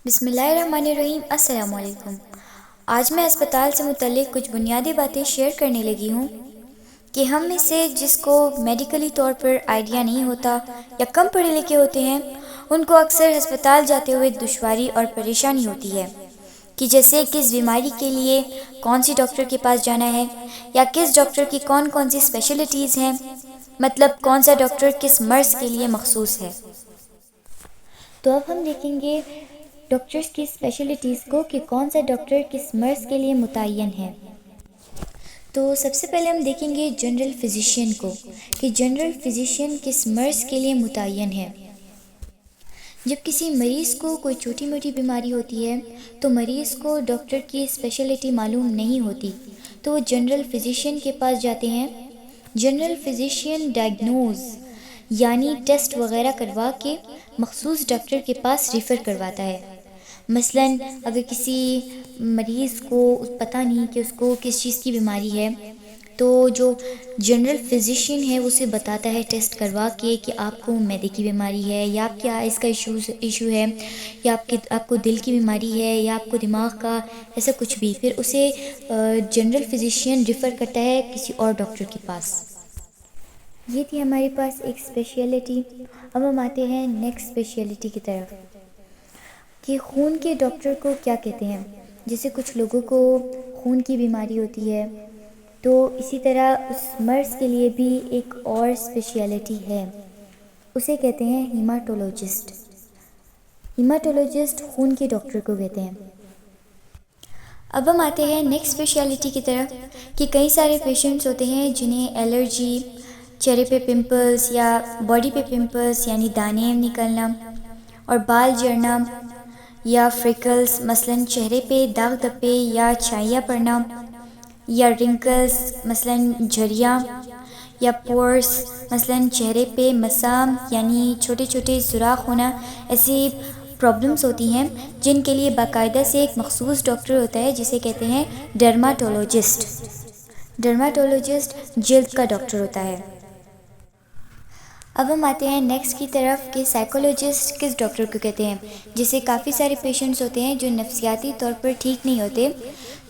बिस्मिल्लाहिर्रहमानिर्रहीम। अस्सलाम वालेकुम। आज मैं अस्पताल से मुतल्लिक़ कुछ बुनियादी बातें शेयर करने लगी हूँ कि हम में से जिसको मेडिकली तौर पर आइडिया नहीं होता या कम पढ़े लिखे होते हैं, उनको अक्सर अस्पताल जाते हुए दुश्वारी और परेशानी होती है कि जैसे किस बीमारी के लिए कौन सी डॉक्टर के पास जाना है या किस डॉक्टर की कौन कौन सी स्पेशलिटीज़ हैं, मतलब कौन सा डॉक्टर किस मर्ज़ के लिए मखसूस है। तो अब हम देखेंगे डॉक्टर्स की स्पेशलिटीज़ को कि कौन सा डॉक्टर किस मर्ज़ के लिए मुतय्यन है। तो सबसे पहले हम देखेंगे जनरल फिजिशियन को कि जनरल फिजिशियन किस मर्ज़ के लिए मुतय्यन है। जब किसी मरीज़ को कोई छोटी मोटी बीमारी होती है तो मरीज़ को डॉक्टर की स्पेशलिटी मालूम नहीं होती, तो वो जनरल फिजिशियन के पास जाते हैं। जनरल फिजिशियन डायग्नोज यानी टेस्ट वगैरह करवा के मखसूस डॉक्टर के पास रेफ़र करवाता है। मसलन अगर किसी मरीज़ को पता नहीं कि उसको किस चीज़ की बीमारी है, तो जो जनरल फिजिशियन है उसे बताता है टेस्ट करवा के कि आपको मैदे की बीमारी है या आपके आइज़ का इशू है या आपको दिल की बीमारी है या आपको दिमाग का, ऐसा कुछ भी। फिर उसे जनरल फिजिशियन रेफ़र करता है किसी और डॉक्टर के पास। ये थी हमारे पास एक स्पेशलिटी। अब हम आते हैं नेक्स्ट स्पेशलिटी की तरफ कि खून के डॉक्टर को क्या कहते हैं। जैसे कुछ लोगों को खून की बीमारी होती है, तो इसी तरह उस मर्ज़ के लिए भी एक और स्पेशलिटी है, उसे कहते हैं हीमाटोलॉजिस्ट। हीमाटोलॉजिस्ट खून के डॉक्टर को कहते हैं। अब हम आते हैं नेक्स्ट स्पेशलिटी की तरफ कि कई सारे पेशेंट्स होते हैं जिन्हें एलर्जी, चेहरे पे पिंपल्स या बॉडी पे पिंपल्स यानी दाने निकलना और बाल झड़ना या फ्रिकल्स मसलन चेहरे पे दाग धब्बे या छाइयाँ पड़ना या रिंकल्स मसलन झरियाँ या पोर्स मसलन चेहरे पे मसाम यानी छोटे छोटे सुराख होना, ऐसी प्रॉब्लम्स होती हैं जिनके लिए बाकायदा से एक मखसूस डॉक्टर होता है जिसे कहते हैं डर्माटोलॉजिस्ट। डर्माटोलॉजिस्ट जिल्द का डॉक्टर होता है। अब हम आते हैं नेक्स्ट की तरफ कि साइकोलॉजिस्ट किस डॉक्टर को कहते हैं। जैसे काफ़ी सारे पेशेंट्स होते हैं जो नफ्सियाती तौर पर ठीक नहीं होते,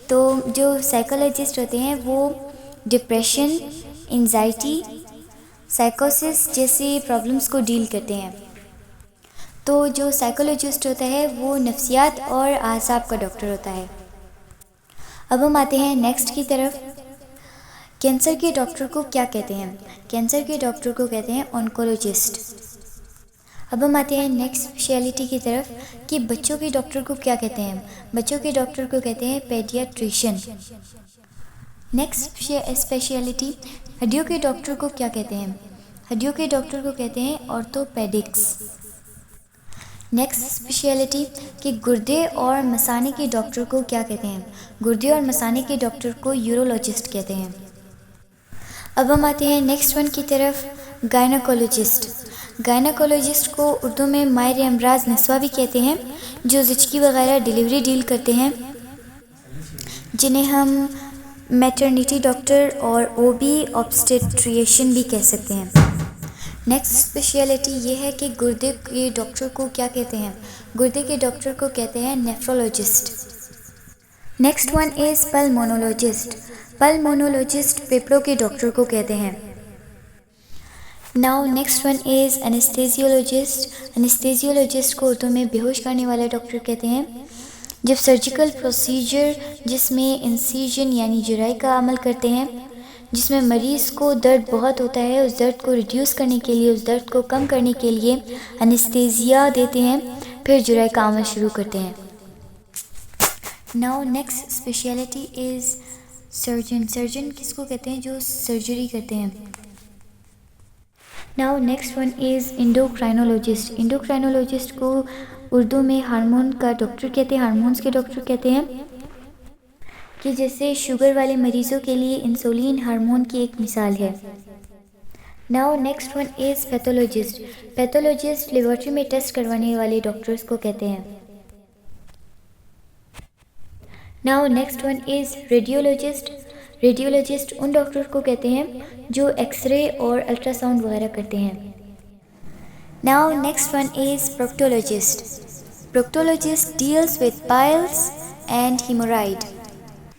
तो जो साइकोलॉजिस्ट होते हैं वो डिप्रेशन, एंजाइटी, साइकोसिस जैसी प्रॉब्लम्स को डील करते हैं। तो जो साइकोलॉजिस्ट होता है वो नफ्सियात और आसाब का डॉक्टर होता है। अब हम आते हैं नेक्स्ट की तरफ। कैंसर के डॉक्टर को क्या कहते हैं। कैंसर के डॉक्टर को कहते हैं ऑन्कोलॉजिस्ट। अब हम आते हैं नेक्स्ट स्पेशलिटी की तरफ कि बच्चों के डॉक्टर को क्या कहते हैं। बच्चों के डॉक्टर को कहते हैं पेडियाट्रिशियन। नेक्स्ट स्पेशलिटी, हड्डियों के डॉक्टर को क्या कहते हैं। हड्डियों के डॉक्टर को कहते हैं ऑर्थोपेडिक्स। नेक्स्ट स्पेशलिटी कि गुर्दे और मसाने के डॉक्टर को क्या कहते हैं। गुर्दे और मसाने के डॉक्टर को यूरोलॉजिस्ट कहते हैं। अब हम आते हैं नेक्स्ट वन की तरफ, गायनाकोलॉजिस्ट। गायनाकोलॉजिस्ट को उर्दू में माहिर अमराज नस्वा भी कहते हैं, जो ज़िचकी वगैरह डिलीवरी डील करते हैं, जिन्हें हम मैटरनिटी डॉक्टर और ओबी ऑब्स्टेट्रिशियन भी कह सकते हैं। नेक्स्ट स्पेशलिटी ये है कि गुर्दे के डॉक्टर को क्या कहते हैं। गुर्दे के डॉक्टर को कहते हैं nephrologist. Next one is pulmonologist. Pulmonologist फेफड़ों के डॉक्टर को कहते हैं। Now next one is anaesthesiologist. Anaesthesiologist को उर्दू में बेहोश करने वाला डॉक्टर कहते हैं। जब सर्जिकल प्रोसीजर जिसमें इंसिजन यानी जुराई का अमल करते हैं, जिसमें मरीज़ को दर्द बहुत होता है, उस दर्द को रिड्यूस करने के लिए, उस दर्द को कम करने के लिए एनेस्थेसिया देते हैं, फिर जुराई का अमल शुरू करते हैं। Now next speciality is surgeon. Surgeon किसको कहते हैं, जो सर्जरी करते हैं। Now next one is इंडोक्राइनोलॉजिस्ट। इंडोक्राइनोलॉजिस्ट को उर्दू में हार्मोन का डॉक्टर कहते हैं, हार्मोन्स के डॉक्टर कहते हैं, कि जैसे शुगर वाले मरीज़ों के लिए इंसुलिन हार्मोन की एक मिसाल है। Now next one is pathologist. Pathologist laboratory में टेस्ट करवाने वाले डॉक्टर्स को कहते हैं। Now next one is radiologist. Radiologist उन डॉक्टर को कहते हैं जो एक्सरे और अल्ट्रासाउंड वगैरह करते हैं। Now next one is proctologist. Proctologist deals with piles and haemorrhoid.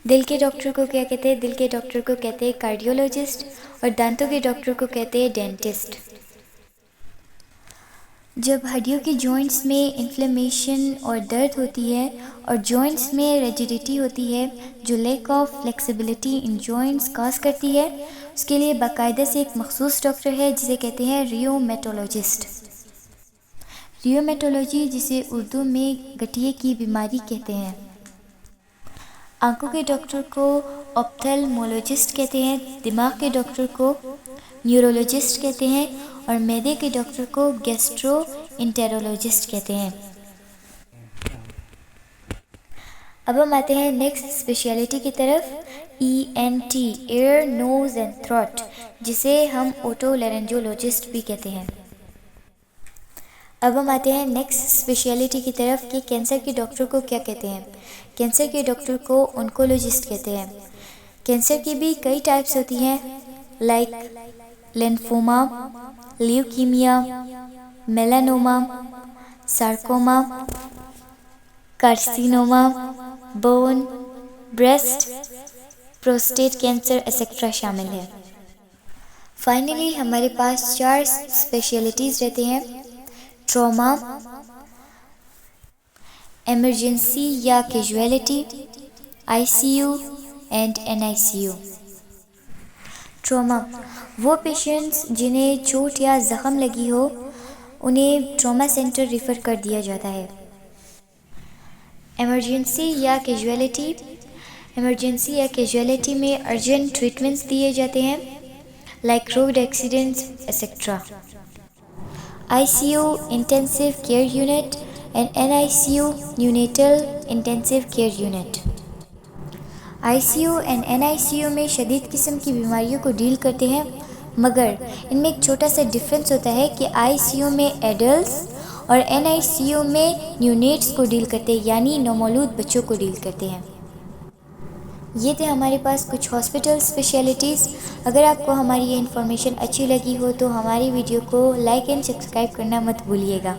दिल के डॉक्टर को क्या कहते हैं? दिल के डॉक्टर को कहते हैं कार्डियोलॉजिस्ट, और दांतों के डॉक्टर को कहते हैं डेंटिस्ट। जब हड्डियों के जॉइंट्स में इन्फ्लेमेशन और दर्द होती है और जॉइंट्स में रिजिडिटी होती है जो lack of flexibility in joints cause करती है, उसके लिए बाकायदा से एक मखसूस डॉक्टर है जिसे कहते हैं रियोमेटोलॉजिस्ट। रियोमेटोलॉजी, जिसे उर्दू में गठिए की बीमारी कहते हैं। आंखों के डॉक्टर को ऑप्थेल्मोलॉजिस्ट कहते हैं, दिमाग के डॉक्टर को न्यूरोलॉजिस्ट कहते हैं और मैदे के डॉक्टर को गैस्ट्रोएंटेरोलॉजिस्ट कहते हैं। अब हम आते हैं नेक्स्ट स्पेशलिटी की तरफ, ENT, ear nose and throat, जिसे हम ओटोलैरिंगोलॉजिस्ट भी कहते हैं। अब हम आते हैं नेक्स्ट स्पेशलिटी की तरफ कि कैंसर के डॉक्टर को क्या कहते हैं। कैंसर के डॉक्टर को ऑन्कोलॉजिस्ट कहते हैं। कैंसर की भी कई टाइप्स होती हैं, like lymphoma, leukaemia, melanoma, sarcoma, carcinoma, bone, breast, prostate cancer etcetera शामिल है। फाइनली हमारे पास 4 स्पेशलिटीज़ रहते हैं, ट्रॉमा, इमरजेंसी या casualty, ICU and NICU। Trauma, वो पेशेंट्स जिन्हें चोट या ज़ख़म लगी हो उन्हें ट्रॉमा सेंटर रेफ़र कर दिया जाता है। इमरजेंसी या कैजुअलिटी, इमरजेंसी या कैजुअलिटी में अर्जेंट ट्रीटमेंट्स दिए जाते हैं, like road accidents etcetera. ICU, intensive care unit, and NICU, neonatal intensive care unit. ICU and NICU में शदीद किस्म की बीमारियों को डील करते हैं, मगर इनमें एक छोटा सा डिफरेंस होता है कि ICU में एडल्ट्स और NICU में न्यूनेट्स को डील करते हैं, यानी नौमौलूद बच्चों को डील करते हैं। ये थे हमारे पास कुछ हॉस्पिटल स्पेशलिटीज़। अगर आपको हमारी ये इन्फॉर्मेशन अच्छी लगी हो तो हमारी वीडियो को लाइक एंड सब्सक्राइब करना मत भूलिएगा।